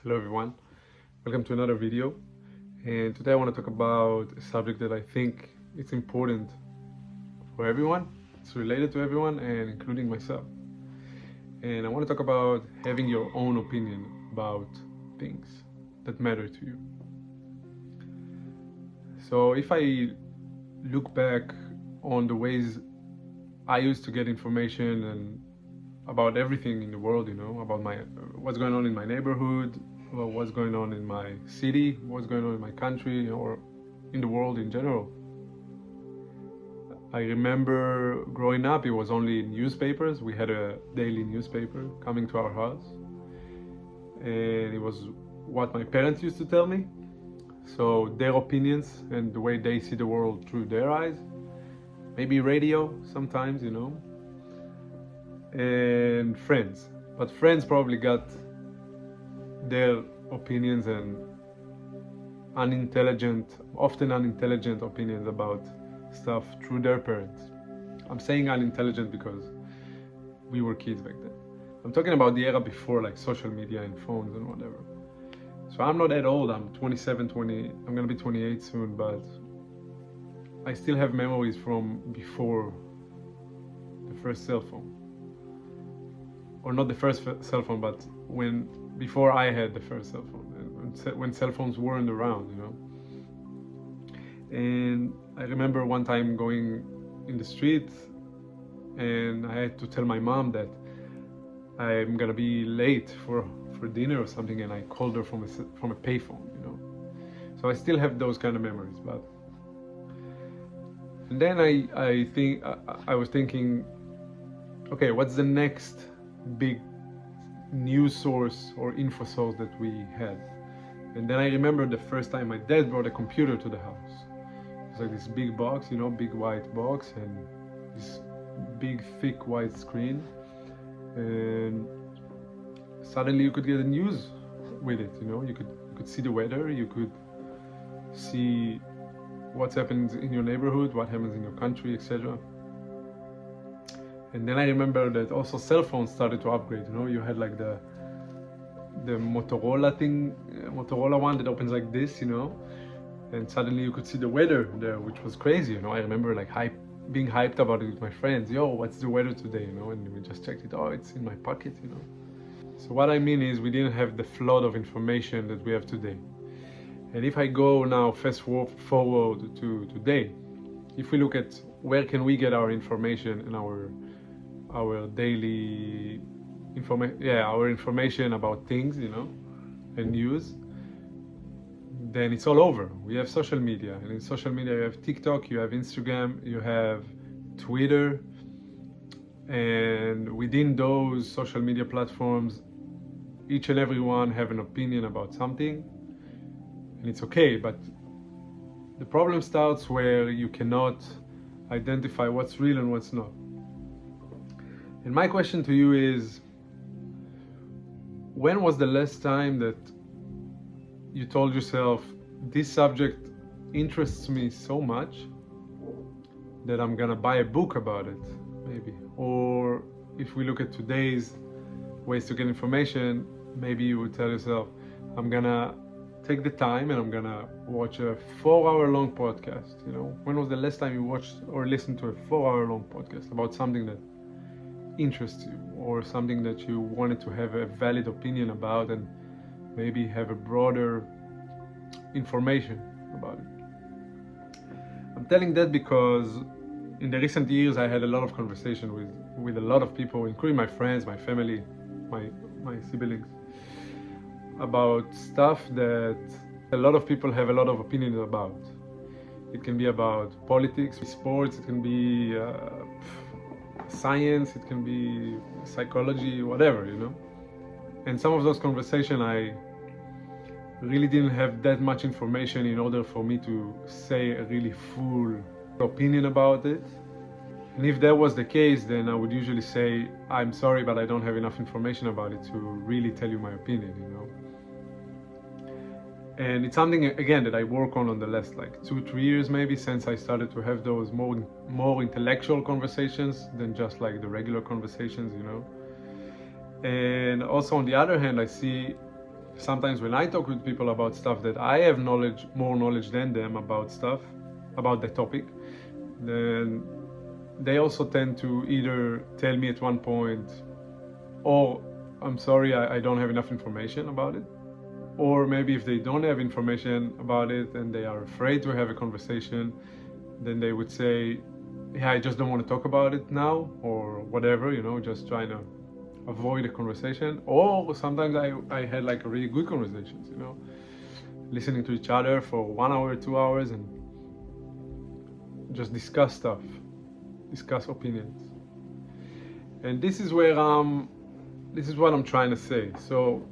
Hello everyone, welcome to another video, and today I want to talk about a subject that I think it's important for everyone. It's related to everyone and including myself. And I want to talk about having your own opinion about things that matter to you. So if I look back on the ways I used to get information and about everything in the world, about what's going on in my neighborhood, what's going on in my city, what's going on in my country, or in the world in general. I remember growing up, it was only newspapers. We had a daily newspaper coming to our house, and it was what my parents used to tell me. So their opinions and the way they see the world through their eyes. Maybe radio sometimes, and friends. But friends probably got their opinions and often unintelligent opinions about stuff through their parents. I'm saying unintelligent because we were kids back then. I'm talking about the era before, like social media and phones and whatever. So I'm not that old, I'm 27, I'm gonna be 28 soon, but I still have memories from before the first cell phone. Or not the first cell phone, but before I had the first cell phone, when cell phones weren't around, And I remember one time going in the street, and I had to tell my mom that I'm gonna be late for dinner or something, and I called her from a payphone, So I still have those kind of memories, and then I was thinking, okay, what's the next big news source or info source that we had? And then I remember the first time my dad brought a computer to the house. It was like this big box, big white box, and this big thick white screen, and suddenly you could get the news with it. You could see the weather, you could see what's happening in your neighborhood, what happens in your country, etc. And then I remember that also cell phones started to upgrade. You had like the Motorola one that opens like this, and suddenly you could see the weather there, which was crazy. I remember like being hyped about it with my friends. Yo, what's the weather today? And we just checked it. Oh, it's in my pocket. So what I mean is we didn't have the flood of information that we have today. And if I go now fast forward to today, if we look at where can we get our information and our daily our information about things, and news, then it's all over. We have social media, and in social media you have TikTok, you have Instagram, you have Twitter, and within those social media platforms, each and every one have an opinion about something, and it's okay, but the problem starts where you cannot identify what's real and what's not. And my question to you is, when was the last time that you told yourself, this subject interests me so much that I'm gonna buy a book about it, maybe? Or if we look at today's ways to get information, maybe you would tell yourself, I'm gonna take the time and I'm gonna watch a 4-hour long podcast. When was the last time you watched or listened to a 4-hour long podcast about something that interests you, or something that you wanted to have a valid opinion about and maybe have a broader information about it? I'm telling that because in the recent years I had a lot of conversation with a lot of people, including my friends, my family, my siblings, about stuff that a lot of people have a lot of opinions about. It can be about politics, sports, it can be science, it can be psychology, whatever, And some of those conversations, I really didn't have that much information in order for me to say a really full opinion about it. And if that was the case, then I would usually say, I'm sorry, but I don't have enough information about it to really tell you my opinion, And it's something, again, that I work on the last 2-3 years maybe, since I started to have those more intellectual conversations than just like the regular conversations, And also on the other hand, I see sometimes when I talk with people about stuff that I have more knowledge than them about stuff, about the topic, then they also tend to either tell me at one point, oh, I'm sorry, I don't have enough information about it. Or maybe if they don't have information about it and they are afraid to have a conversation, then they would say, yeah, I just don't want to talk about it now, or whatever, just trying to avoid a conversation. Or sometimes I had like a really good conversations, listening to each other for 1 hour, 2 hours, and just discuss stuff, discuss opinions. And this is what I'm trying to say. So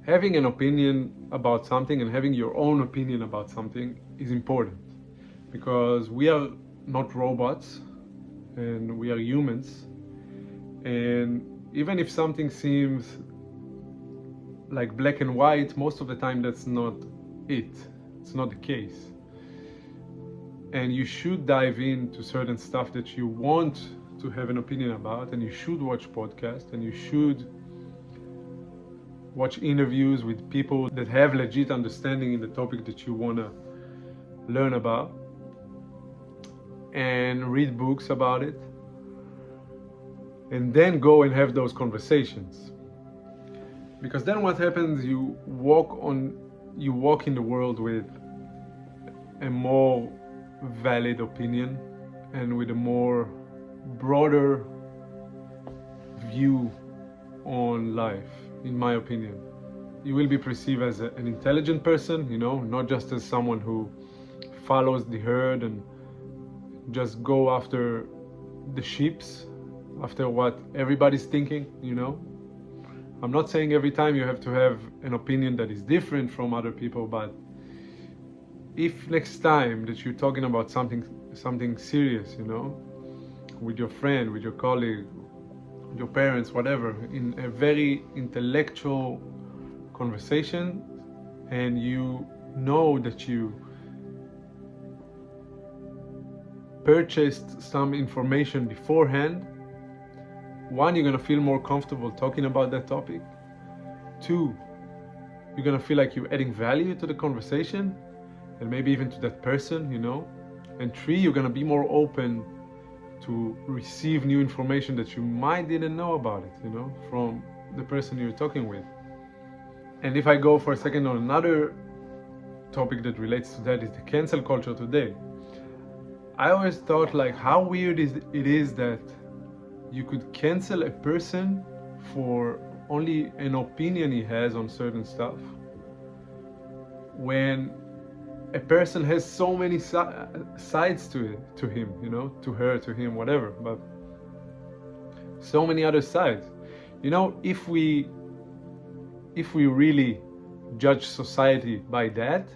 having an opinion about something and having your own opinion about something is important, because we are not robots and we are humans. And even if something seems like black and white, most of the time that's not it. It's not the case. And you should dive into certain stuff that you want to have an opinion about, and you should watch podcasts, and you should watch interviews with people that have legit understanding in the topic that you want to learn about, and read books about it, and then go and have those conversations. Because then what happens, you walk in the world with a more valid opinion and with a more broader view on life. In my opinion, you will be perceived as an intelligent person, not just as someone who follows the herd and just go after the sheeps, after what everybody's thinking. I'm not saying every time you have to have an opinion that is different from other people, but if next time that you're talking about something serious, with your friend, with your colleague, your parents, whatever, in a very intellectual conversation, and you know that you purchased some information beforehand, one, you're gonna feel more comfortable talking about that topic. Two, you're gonna feel like you're adding value to the conversation, and maybe even to that person, And three, you're gonna be more open to receive new information that you might didn't know about it, from the person you're talking with. And if I go for a second on another topic that relates to that, is the cancel culture today. I always thought, like, how weird it is that you could cancel a person for only an opinion he has on certain stuff, when a person has so many sides to him, to her, to him, whatever, but so many other sides. If we really judge society by that,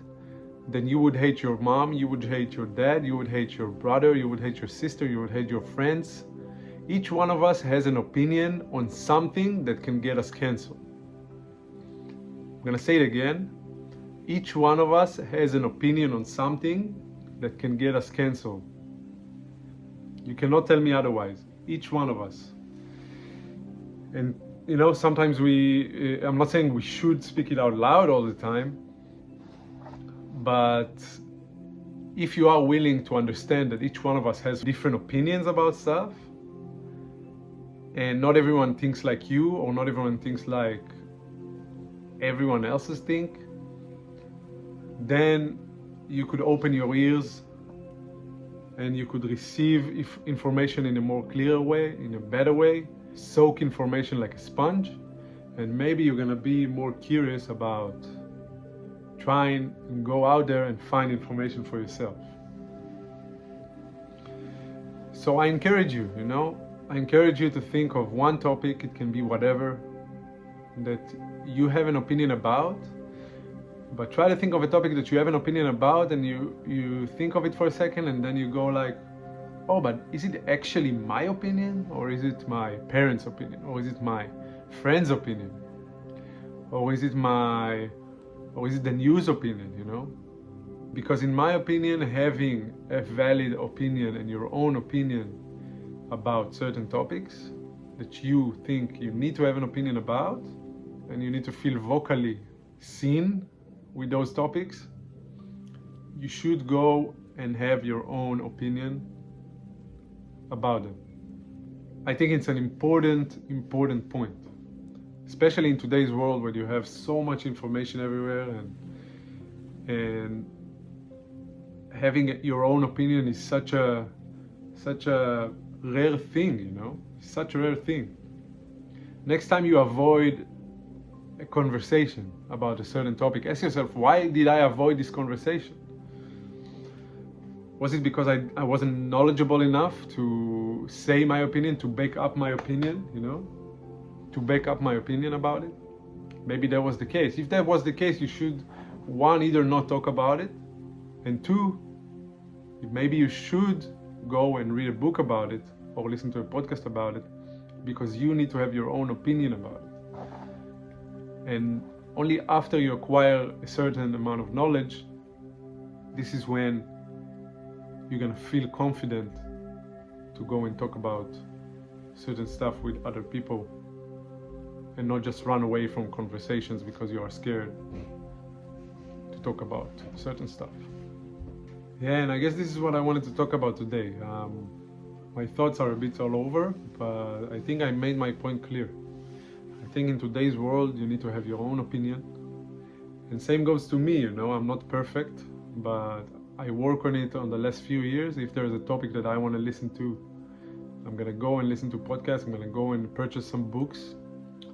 then you would hate your mom, you would hate your dad, you would hate your brother, you would hate your sister, you would hate your friends. Each one of us has an opinion on something that can get us canceled. I'm gonna say it again. Each one of us has an opinion on something that can get us canceled. You cannot tell me otherwise. Each one of us. And sometimes I'm not saying we should speak it out loud all the time, but if you are willing to understand that each one of us has different opinions about stuff, and not everyone thinks like you, or not everyone thinks like everyone else's think, then you could open your ears and you could receive information in a more clear way, in a better way, soak information like a sponge, and maybe you're gonna be more curious about trying and go out there and find information for yourself. So I encourage you, I encourage you to think of one topic, it can be whatever, that you have an opinion about. But try to think of a topic that you have an opinion about, and you think of it for a second, and then you go like, oh, but is it actually my opinion? Or is it my parents' opinion? Or is it my friend's opinion? Or is it the news opinion, Because in my opinion, having a valid opinion and your own opinion about certain topics that you think you need to have an opinion about, and you need to feel vocally seen with those topics, you should go and have your own opinion about them. I think it's an important point, especially in today's world where you have so much information everywhere, and having your own opinion is such a rare thing, you know, such a rare thing. Next time you avoid a conversation about a certain topic, ask yourself, why did I avoid this conversation? Was it because I wasn't knowledgeable enough to say my opinion, to back up my opinion, you know, to back up my opinion about it? Maybe that was the case. If that was the case, you should, one, either not talk about it, and two, maybe you should go and read a book about it or listen to a podcast about it, because you need to have your own opinion about it. And only after you acquire a certain amount of knowledge, this is when you're gonna feel confident to go and talk about certain stuff with other people and not just run away from conversations because you are scared to talk about certain stuff. Yeah, and I guess this is what I wanted to talk about today. My thoughts are a bit all over, but I think I made my point clear. I think in today's world you need to have your own opinion, and same goes to me, you know. I'm not perfect, but I work on it on the last few years. If there's a topic that I want to listen to, I'm gonna go and listen to podcasts. I'm gonna go and purchase some books.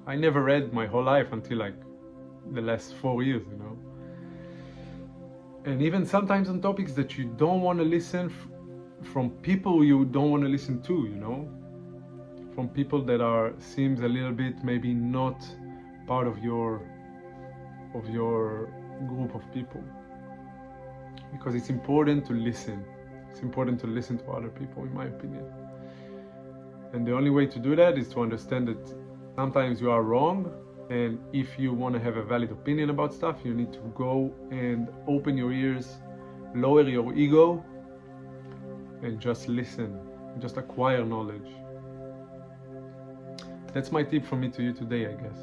I never read my whole life until like the last 4 years, you know. And even sometimes on topics that you don't want to listen from people you don't want to listen to, you know, from people that seems a little bit maybe not part of your group of people. Because it's important to listen. It's important to listen to other people, in my opinion. And the only way to do that is to understand that sometimes you are wrong, and if you want to have a valid opinion about stuff, you need to go and open your ears, lower your ego, and just listen, just acquire knowledge. That's my tip from me to you today, I guess.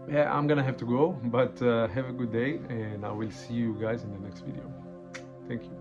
Yeah, I'm gonna have to go, but have a good day, and I will see you guys in the next video. Thank you.